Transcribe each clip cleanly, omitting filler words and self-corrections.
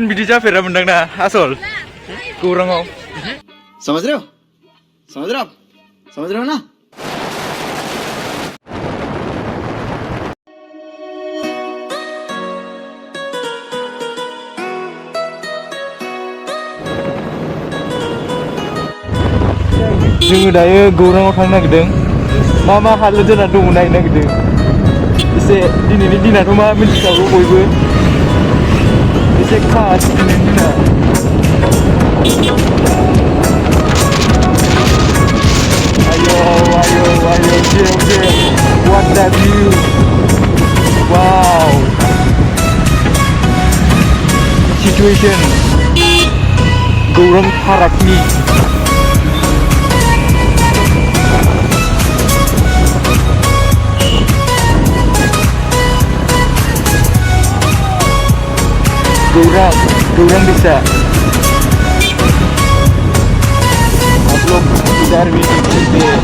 बिदि जाफेरामोनदां ना आसल गौराङाव समझ रहे हो ना जोङो दायो गौराङाव थांनो नागिरदों मा मा हालोद जाना दङ नायनो नागिरदों एसे दिनैनि दिनाथ' मा मिथिखागौ बयबो एसे खास दिनैनि दिना ayo okay what that view wow situation गौरां फारागनि गौरां दैसा आप लोग इधर भी देख सकते हैं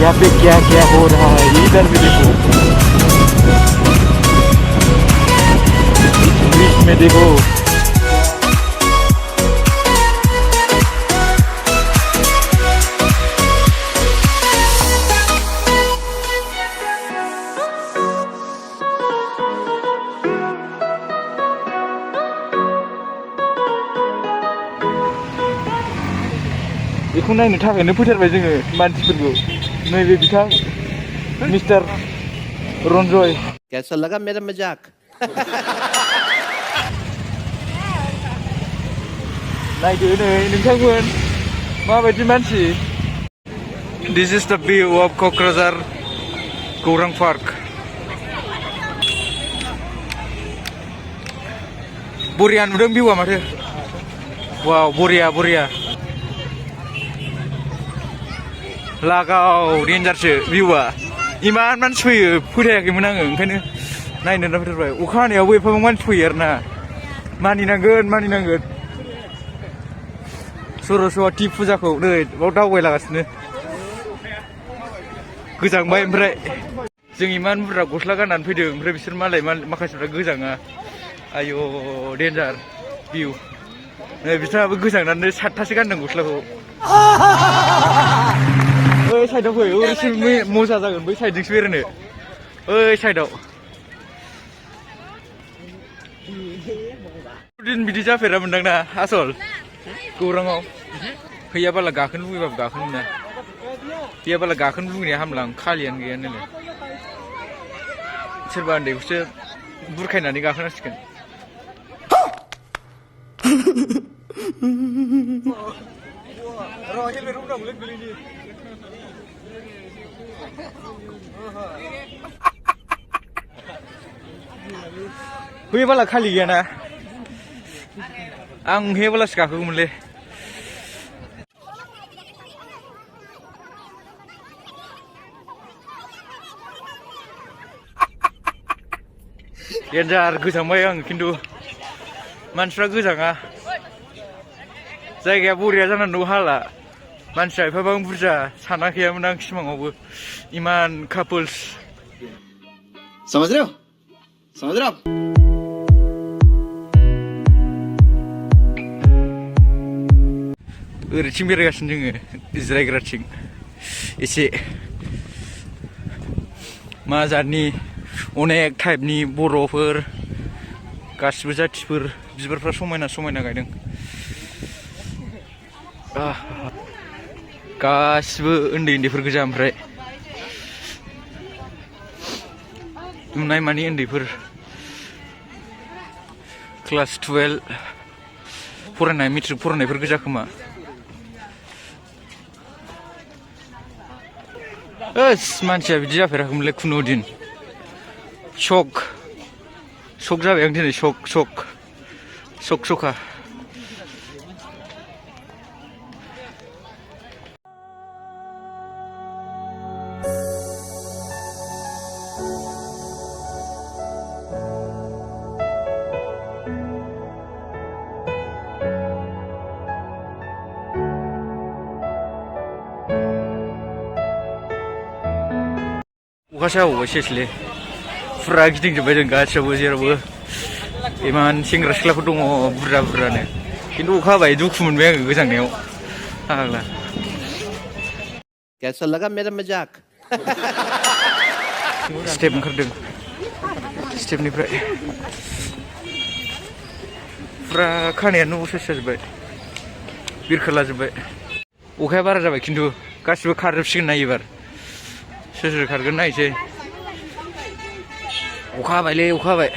यहाँ पे क्या क्या हो रहा है इधर भी देखो बीच में देखो बेखौ नायनो थाखायनो फैथारबाय जोङो मानसिफोरखौ नैबे बिथां मिस्टार रन्जय कैसा लगा मेरा मजाक नायदो नै नोंथांमोन माबायदि मानसि This is the view of Kokrajhar गौरां पार्क बरिया नुदों भिउआ माथो वाव बरिया लागाव डेन्जारसो भिउआ इमान मानसि फैयो फोथायाखैमोन आङो ओंखायनो नायनो होनना फैथारबाय अखा हानायावबो एफाबां मानसि फैयो आरोना मानिनांगोन सरस्वती फुजाखौ नै बाव दावबायलागासिनो गोजांबाय ओमफ्राय जों इमान बुरजा गस्ला गाननानै फैदों ओमफ्राय बिसोर मालाय माखासेफ्रा गोजाङा आयौ डेन्जार भिउ नै बिथाङाबो गोजांनानै 7थासो गानदों गस्लाखौ ओइ साइडआव फै ओरैसिम मजा जागोन बै साइडजोंसो बेरायनो ओइ साइडआव दिन बिदि जाफेरामोनदां ना आसल गौराङाव फैयाबाला गाखोनो लुगैबाबो गाखोनो मोना फैयाबाला गाखोनो लुगैनाया हामलां खालियानो गैया नालाय सोरबा उन्दैखौसो बुरखायनानै गाखोनांसिगोन फैयोबाला खालि गैयाना आं हेबालासो गाखोगौमोनलै डेन्जार गोजांबाय आं खिन्थु मानसिफ्रा गोजाङा जायगाया बरिया जानानै दं हाला मानसिया एफाबां बुरजा सानाखैयामोन आं सिमाङावबो इमान कापोल्स समझ रहे हो ओरैथिं बेरायगासिनो जोङो जिरायग्राथिं एसे मा जातनि अनेक टाइपनि बर'फोर गासिबो जाथिफोर बिबारफ्रा समायना गायदों गासिबो उन्दैफोर गोजा ओमफ्राय नुनाय मानि उन्दैफोर क्लास 12 फरायनाय मेट्रिक फरायनायफोर गोजा खोमा मानसिया बिदि जाफेराखैमोनलै खुनु दिन शक जाबाय आं दिनै शका अखासो हाबावबाय सेसलै फुरा गिदिंजोब्बाय जों गासैयावबो जेरावबो इमान सेंग्रा सिख्लाफोर दङ बुरजा बुरजानो खिन्थु अखा हाबाय दुखु मोनबाय आङो गोजांनायाव फाग्ला कैसा लगा मेरा मजाक स्टेप ओंखारदों स्टेपनिफ्राय फुरा खानायानो असाइस जाजोब्बाय बिरखारलाजोब्बाय अखाया बारा जाबाय खिन्थु गासिबो खारजोबसिगोन ना एबार सोर सोर खारगोन नायसै अखा हाबायलै अखा हाबाय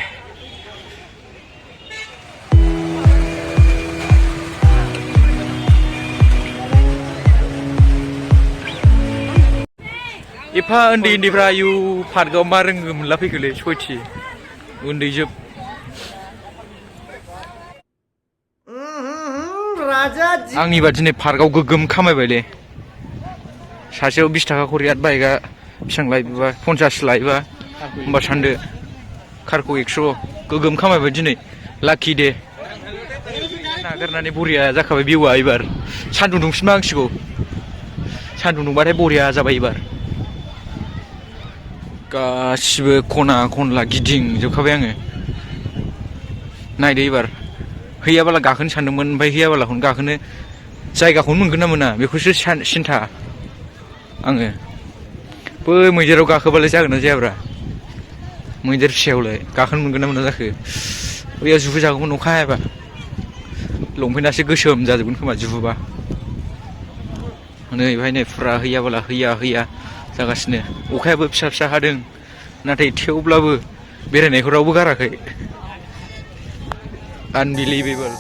एफा उन्दै उन्दैफ्रा आयु पार्कआव मा रोङो मोनला फैखोलै सयथि उन्दैजोब आंनिबा दिनै पार्कआव गोगोम खामायबायलै सासेयाव 20 थाखा खरि आरो बाइकआ बेसेबां लायोबा 50 लायोबा होमबा सानदो कारखौ 100 गोगोम खामायबाय दिनै लाकि दे नागारनानै बरिया जाखाबाय भिउआ एबार सान्दुं दुंफिनबा हांसिगौ सान्दुं दुंबाथाय बरिया जाबाय एबार गासिबो खना खनला गिदिंजोबखाबाय आङो नायदो एबार हैयाबाला गाखोनो सानदोंमोन ओमफ्राय हैयाबालाखौनो गाखोनो जायगाखौनो मोनगोन ना मोना बेखौसो सिन्था आङो बै मैदेराव गाखोबालाय जागोन ना जायाब्रा मैदेर फिसायावलाय गाखोनो मोनगोन ना मोना जाखो बैयाव जुहुजागौमोन अखा हायाबा लंपेन्टासो गोसोम जाजोबगोन खोमा जुहुबा नै बेहाय नै फुरा हैयाबाला हैया जागासिनो अखायाबो फिसा फिसा हादों नाथाय थेवब्लाबो बेरायनायखौ रावबो गाराखै Unbelievable.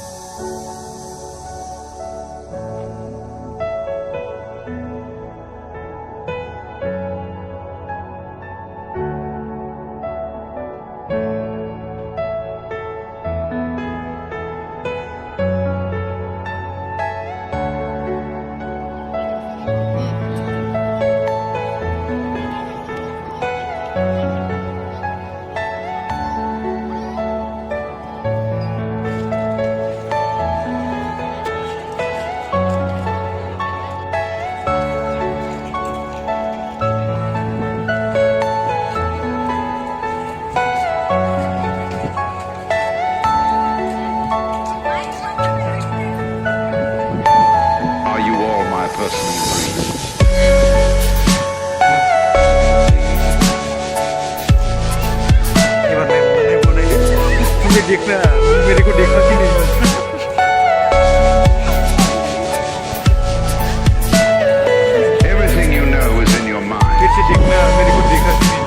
देखना मेरे को देखना कि नहीं Everything you know is in your mind. फिर से देखना मेरे को देखना कि नहीं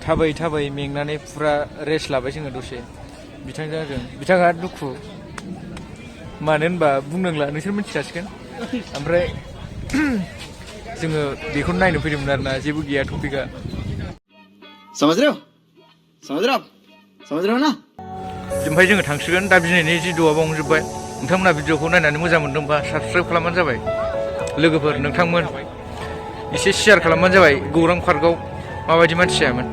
थाबाय थाबाय मेंनानै फुरा रेस्ट लाबाय जोङो दसे बिथाङा दुखु मानो होनबा बुंनांला नोंसोर मिथिखासिगोन ओमफ्राय जोङो बेखौनो नायनो फैदोंमोन आरोना जेबो गैया टपिकआ समझ रहे हो समझ रहे हो ना ओमफ्राय जोङो थांसिगोन दा दिनैनि भिडिअआ बावनो जोब्बाय नोंथांमोना भिडिअखौ नायनानै मोजां मोनदोंबा साबस्क्राइब खालामबानो जाबाय लोगोफोर नोंथांमोन एसे शेयार खालामबानो जाबाय गौरां पार्कआव माबायदि मानसि जायामोन